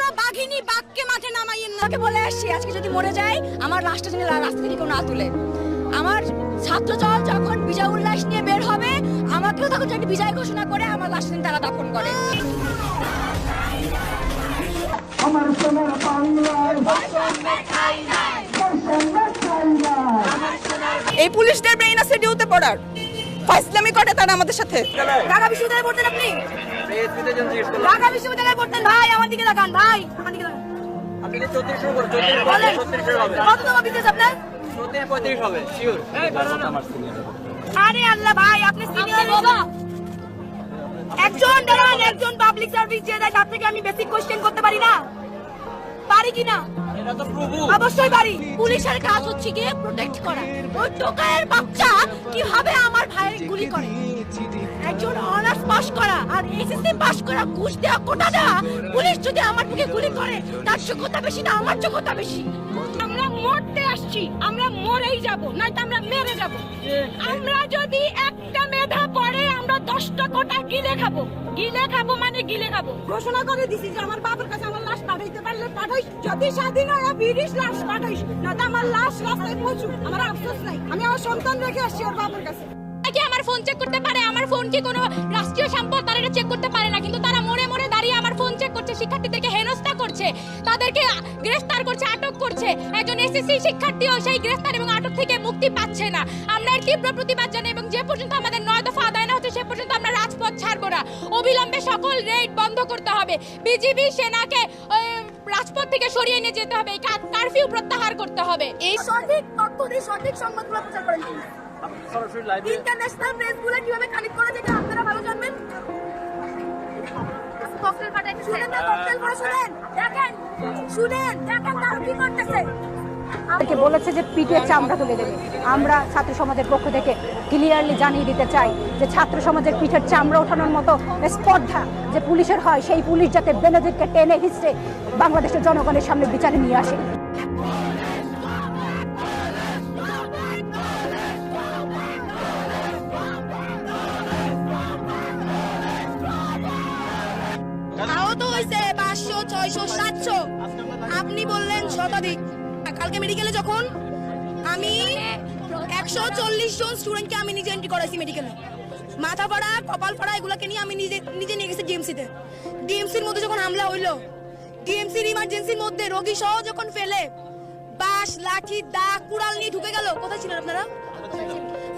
কোনো বাঘিনী বাঘকে মাঠে নামাইয়েন না। তাকে বলে আসছি আজকে যদি মরে যায় আমার লাশটা যেন রাস্তা থেকে কেউ না তুলে। আমার ছাত্র দল যখন বিজয় উল্লাস নিয়ে বের হবে আমাকেও তখন একটা বিজয় ঘোষণা করে আমার লাশটা যেন তারা দাফন করে। আমার সোনার বাংলার এই পুলিশদের ব্রেইন আছে ডিউতে পড়ার ফাইসলামি করে তারা আমাদের সাথে। ঢাকা বিশ্ববিদ্যালয়ে পড়তেন আপনি? ঢাকা বিশ্ববিদ্যালয়ে পড়তেন ভাই, আমার দিকে তাকান ভাই, আমার দিকে তাকান। আপনি 34 উপর 34 হবে কত টাকা বিদেশ আপনার? 34 35 হবে শিওর। আরে আল্লাহ ভাই, আপনি সিনিয়র বাবা। একজন দাঁড়ান, একজন পাবলিক সার্ভিস যে দেয় তার থেকে আমি বেসিক কোশ্চেন করতে পারি না? পারি কি না? এটা তো প্রভু। অবশ্যই পারি। পুলিশের কাজ হচ্ছে গিয়ে প্রোটেক্ট করা। ওই টোকায়ের বাচ্চা কিভাবে আমার ভাইয়ের গুলি করে? একজন অনার্স পাস করা আর এসএসসি পাস করা ঘুষ দেওয়া কোটা দেওয়া পুলিশ যদি আমার দিকে গুলি করে তার যোগ্যতা বেশি না আমার যোগ্যতা বেশি? আমরা মরতে আসছি, আমরা মরেই যাব, নয়তো আমরা মেরে যাব। আমরা যদি একটা মেধা পড়ে আমরা 10টা কোটা গিলে খাবো। গিলে খাবো মানে গিলে খাবো। ঘোষণা করে দিছি যে আমার বাবার কাছে আমার লাশ পাঠাইতে পারলে পাঠাইস, যদি স্বাধীন হয় বিরিশ লাশ পাঠাইস, নয়তো আমার লাশ রাস্তায় পৌঁছুক। আমার আফসোস নাই, আমি আমার সন্তান রেখে আসছি ওর বাবার কাছে। কি আমার ফোন চেক করতে পারে? আমার ফোন কি কোনো রাষ্ট্রীয় সম্পদ? তারা এটা চেক করতে পারে না, কিন্তু তারা মরে মরে দাঁড়িয়ে আমার ফোন চেক করছে, শিক্ষার্থীদেরকে হেনস্থা করছে, তাদেরকে গ্রেফতার করছে, আটক করছে। একজন এসএসসি শিক্ষার্থীও সেই গ্রেফতার এবং আটক থেকে মুক্তি পাচ্ছে না। আমরা এর তীব্র প্রতিবাদ জানাই এবং যে পর্যন্ত আমাদের 9 দফা আদায় না হচ্ছে সে পর্যন্ত আমরা রাজপথ ছাড়বো না। অবিলম্বে সকল রেড বন্ধ করতে হবে, বিজিবি সেনাকে রাজপথ থেকে সরিয়ে নিয়ে যেতে হবে, কারফিউ প্রত্যাহার করতে হবে। এই সঠিক তথ্য দিয়ে সঠিক সংবাদগুলো প্রচার করেন। ইন্টারন্যাশনাল প্রেসগুলো কিভাবে কানেক্ট করা যায় আপনারা ভালো জানবেন। ককটেল ফাটাই শুনেন না, ককটেল করে শুনেন, দেখেন তারা কি করতেছে। আমাকে বলেছে যে পিঠের চামড়া তুলে দেবে। আমরা ছাত্র সমাজের পক্ষ থেকে ক্লিয়ারলি জানিয়ে দিতে চাই যে ছাত্র সমাজের পিঠের চামড়া ওঠানোর মতো স্পর্ধা যে পুলিশের হয়, সেই পুলিশ যাতে বেনজিরকে টেনে হিঁচড়ে বাংলাদেশের জনগণের সামনে বিচারে নিয়ে আসে। আহত হয়েছে 500, 600, 700, আপনি বললেন শতাধিক। কালকে মেডিকেলে যখন আমি 140 জন স্টুডেন্টকে আমি নিজে এন্ট্রি করাইছি মেডিকেলে, মাথা ফাড়া কপাল ফাড়া এগুলাকে নিয়ে আমি নিজে নিয়ে গেছি ডিএমসিতে। ডিএমসির মধ্যে যখন হামলা হইলো, ডিএমসির ইমার্জেন্সির মধ্যে রোগী সহ যখন ফেলে বাঁশ লাঠি দা কুড়াল নিয়ে ঢুকে গেল, কোথায় ছিলেন আপনারা?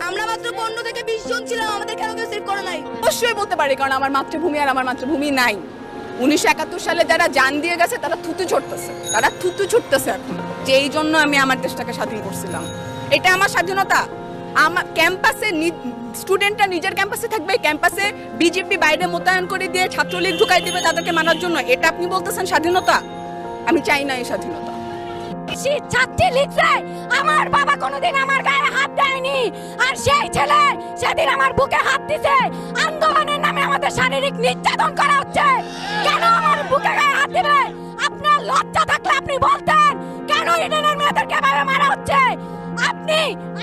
আমরা মাত্র 15 থেকে 20 জন ছিলাম, আমাদের কেন কেউ সেভ করে নাই? অবশ্যই বলতে পারি, কারণ আমার মাতৃভূমি আর আমার মাতৃভূমি নাই। 1971 সালে যারা জান দিয়ে গেছে তারা থুতু ছুটতেছে এখন, যে এই জন্য আমি আমার দেশটাকে স্বাধীন করছিলাম। এটা আমার স্বাধীনতা। আমার ক্যাম্পাসে স্টুডেন্টরা নিজের ক্যাম্পাসে থাকবে, ক্যাম্পাসে বিজেপি বাইরে মোতায়েন করে দিয়ে ছাত্রলীগ ঢুকাই দিবে তাদেরকে মানার জন্য, এটা আপনি বলতেছেন স্বাধীনতা? আমি চাই না এই স্বাধীনতা। ছাত্রী লিখছে আমার বাবা কোনোদিন আমার গায়ে হাত দেয়নি, আর সেই ছেলে সেদিন আমার বুকে হাত দিছে। আন্দোলনের নামে আমাদের শারীরিক নির্যাতন করা হচ্ছে, কেন আমার বুকে গায়ে হাত দিবে? আপনার লজ্জা থাকলে আপনি বলতেন কেন ইডেনের মেয়েদেরকে এভাবে মারা হচ্ছে? আপনি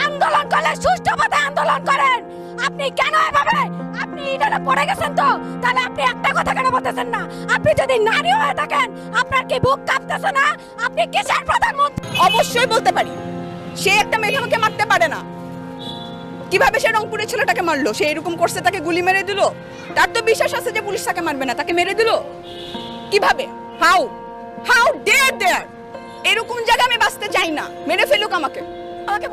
আন্দোলন করলে সুষ্ঠু পথে আন্দোলন করেন, আপনি কেন এভাবে? আপনি ইডেনে পড়ে গেছেন তো, তাহলে আপনি একটা কথা কেন বলতেছেন না? আপনি যদি নারী হয়ে থাকেন আপনার কি বুক কাঁপতেছে না? আপনি কিসের প্রধানমন্ত্রী? অবশ্যই বলতে পারি, সে একটা মেধাকে মারতে পারে না। কিভাবে সে রংপুরের ছেলেটাকে মারলো? সে এরকম করছে, তাকে গুলি মেরে দিল। তার তো বিশ্বাস আছে যে পুলিশ তাকে মারবে না, তাকে মেরে দিল কিভাবে? হাউ ডেয়ার দেয়ার? এরকম জায়গায় আমি বাঁচতে চাই না, মেরে ফেলুক আমাকে।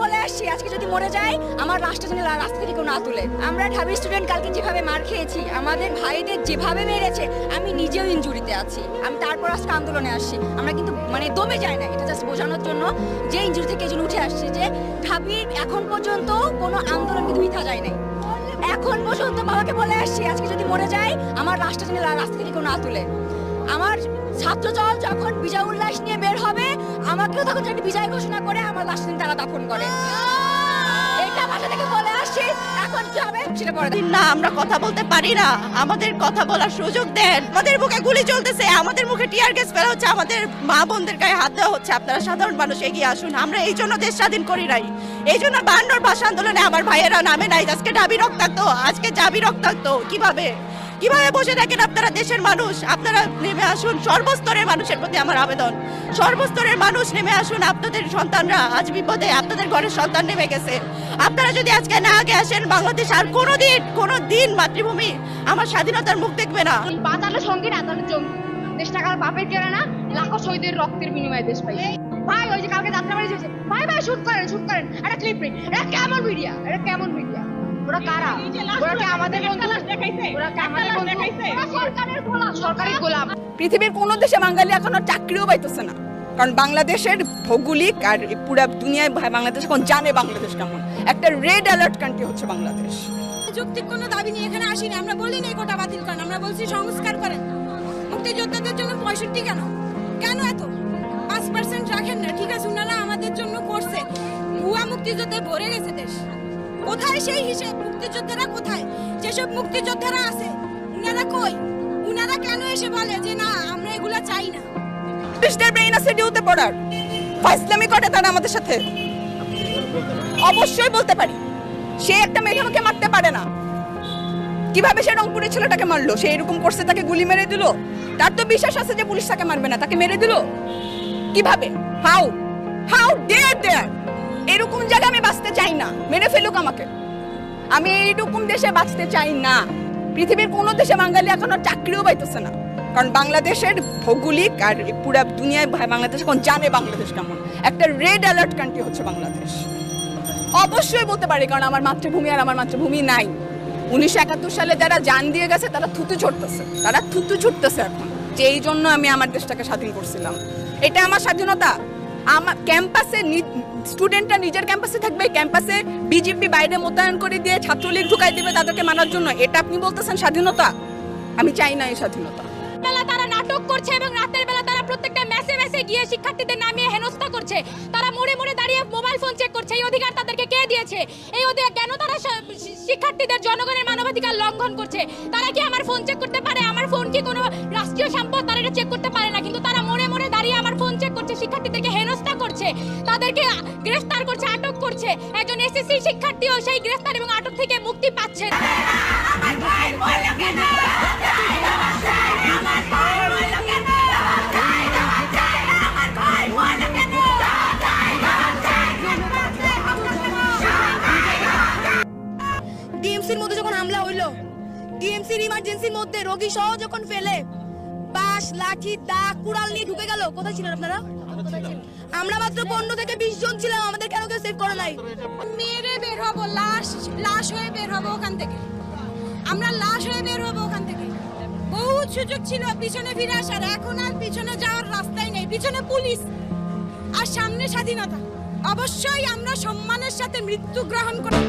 বলে আসছি আজকে যদি মরে যায় আমার লাশটা যেন রাস্তা থেকে কেউ না তুলে। আমরা ঢাবি স্টুডেন্ট কালকে যেভাবে মার খেয়েছি, আমাদের ভাইদের যেভাবে মেরেছে, আমি নিজেও ইনজুরিতে আছি, আমি তারপর আজকে আন্দোলনে আসছি। আমরা কিন্তু মানে দমে যাই না, এটা জাস্ট বোঝানোর জন্য যে ইনজুরি থেকে এই জন্য উঠে আসছে যে ঢাবির এখন পর্যন্ত কোনো আন্দোলন কিন্তু মিথ্যা যায় নাই। এখন পর্যন্ত বাবাকে বলে আসছি আজকে যদি মরে যায় আমার লাশটা যেন রাস্তা থেকে কেউ না তুলে। আমার ছাত্র দল যখন বিজয় উল্লাস নিয়ে বের হবে আমাকেও তখন একটা বিজয় ঘোষণা করে আমার লাশ দিন তারা দাফন করে। এটা বাসা থেকে বলে আসছি, এখন কি হবে সেটা পরে না, আমরা কথা বলতে পারি না, আমাদের কথা বলার সুযোগ দেন। আমাদের বুকে গুলি চলতেছে, আমাদের মুখে টিয়ার গ্যাস ফেলা হচ্ছে, আমাদের মা বোনদের গায়ে হাত দেওয়া হচ্ছে। আপনারা সাধারণ মানুষ এগিয়ে আসুন। আমরা এই জন্য দেশ স্বাধীন করি নাই, এই জন্য 52 ভাষা আন্দোলনে আমার ভাইয়েরা নামে নাই। আজকে ঢাবি রক্তাক্ত, আজকে জাবি রক্তাক্ত। কিভাবে কিভাবে বসে থাকেন আপনারা? দেশের মানুষ, আপনারা নেমে আসুন। সর্বস্তরের মানুষের প্রতি আমার আবেদন, সর্বস্তরের মানুষ নেমে আসুন। আপনাদের সন্তানরা আজ বিপদে, আপনাদের ঘরের সন্তান নেমে গেছে। আপনারা যদি আজকে না আগে আসেন, বাংলাদেশ আর কোনোদিন মাতৃভূমি আমার স্বাধীনতার মুখ দেখবে না। বাঁচানো সঙ্গী না, তাহলে জঙ্গি। দেশ টাকার বাপের কেনা না, লাখো শহীদের রক্তের বিনিময়ে দেশ পাই। ভাই ওই যে কালকে যাত্রাবাড়ি হয়েছে, ভাই শুট করেন একটা ক্লিপ প্রিন্ট। এটা কেমন মিডিয়া? ওরা কারা? ওরা কি আমাদের বন্ধু? ওরা কি আমাদের বন্ধু? ওরা সরকারের গোলাম, সরকারি গোলাম। পৃথিবীর কোনো দেশে বাঙালি এখনো চাকরিও পাইতেছে না, কারণ বাংলাদেশের ভৌগোলিক আর পুরো দুনিয়ায় বাংলাদেশ এখন জানে বাংলাদেশ কেমন। একটা রেড অ্যালার্ট কান্ট্রি হচ্ছে বাংলাদেশ। যৌক্তিক কোনো দাবি নিয়ে এখানে আসিনি। আমরা বলিনি এই কোটা বাতিল করেন, আমরা বলছি সংস্কার করেন। মুক্তিযোদ্ধাদের জন্য 65 কেন এত 5% রাখেন না? ঠিক আছে, উনারা আমাদের জন্য করছে। ভুয়া মুক্তিযোদ্ধা ভরে গেছে দেশ। কোথায় সেই হিসেব? মুক্তিযোদ্ধারা কোথায়? যেসব মুক্তিযোদ্ধারা আছে উনারা কই? উনারা কেন এসে বলে যে না আমরা এগুলা চাই না? ব্রিটিশদের ব্রেইন আছে ডিউতে পড়ার, ফাইসলামি করে তারা আমাদের সাথে। অবশ্যই বলতে পারি, সে একটা মেয়েকে মারতে পারে না। কিভাবে সে রংপুরে ছেলেটাকে মারলো? সে এরকম করছে, তাকে গুলি মেরে দিল। তার তো বিশ্বাস আছে যে পুলিশ তাকে মারবে না, তাকে মেরে দিল। কিভাবে? হাউ ডেয়ার দেয়ার? এরকম জায়গায় আমি বাঁচতে চাই না। মেরে ফেলুক আমাকে, আমি এইরকম দেশে বাঁচতে চাই না। পৃথিবীর কোনো দেশে বাঙালি এখনো চাকরিও পাইতেছে না, কারণ বাংলাদেশের ভৌগোলিক আর পুরো দুনিয়ায় বাংলাদেশ এখন জানে বাংলাদেশ কেমন। একটা রেড অ্যালার্ট কান্ট্রি হচ্ছে বাংলাদেশ। অবশ্যই বলতে পারি, কারণ আমার মাতৃভূমি আর আমার মাতৃভূমি নাই। 1971 সালে যারা জান দিয়ে গেছে তারা থুতু ছুটতেছে এখন, যে এই জন্য আমি আমার দেশটাকে স্বাধীন করছিলাম। এটা আমার স্বাধীনতা। আমার ক্যাম্পাসে স্টুডেন্টরা নিজের ক্যাম্পাসে থাকবে, ক্যাম্পাসে বিজেপি বাইরে মোতায়েন করে দিয়ে ছাত্রলীগ ঢুকাই দিবে তাদেরকে মানার জন্য। এটা আপনি বলতেছেন স্বাধীনতা? আমি চাই না এই স্বাধীনতা। বেলা তারা নাটক করছে এবং রাতের বেলা তারা প্রত্যেকটা মেসে গিয়ে শিক্ষার্থীদের নামিয়ে হেনস্থা করছে। তারা মোড়ে দাঁড়িয়ে মোবাইল ফোন চেক করছে। এই অধিকার তাদেরকে কে দিয়েছে? এই অধিকার কেন তারা শিক্ষার্থীদের, জনগণের মানবাধিকার লঙ্ঘন করছে? তারা কি আমার ফোন চেক করতে পারে? আমার ফোন কি কোনো রাষ্ট্রীয় সম্পদ? তারা এটা চেক করতে পারে না, কিন্তু তারা মোড়ে দাঁড়িয়ে আমার ফোন চেক করছে, শিক্ষার্থীদেরকে হেনস্থা করছে, তাদেরকে গ্রেফতার করছে, আটক করছে। একজন এসএসসি শিক্ষার্থীও সেই গ্রেফতার এবং আটক থেকে মুক্তি পাচ্ছে না। ডিএমসির মধ্যে যখন হামলা হইলো, ডিএমসির ইমার্জেন্সির মধ্যে রোগী সহ যখন ফেলে বাঁশ, লাঠি, দা, কুড়াল নিয়ে ঢুকে গেল, কোথায় ছিলেন আপনারা? আমরা মাত্র 15 থেকে 20 জন ছিলাম। আমাদের কেন কেউ সেভ করে নাই? মেরে বের হবো, লাশ হয়ে বের হবো ওখান থেকে। আমরা লাশ হয়ে বের হবো ওখান থেকে। বহুত সুযোগ ছিল পিছনে ফিরে আসার, এখন আর পিছনে যাওয়ার রাস্তাই নেই। পিছনে পুলিশ আর সামনে স্বাধীনতা। অবশ্যই আমরা সম্মানের সাথে মৃত্যু গ্রহণ করি।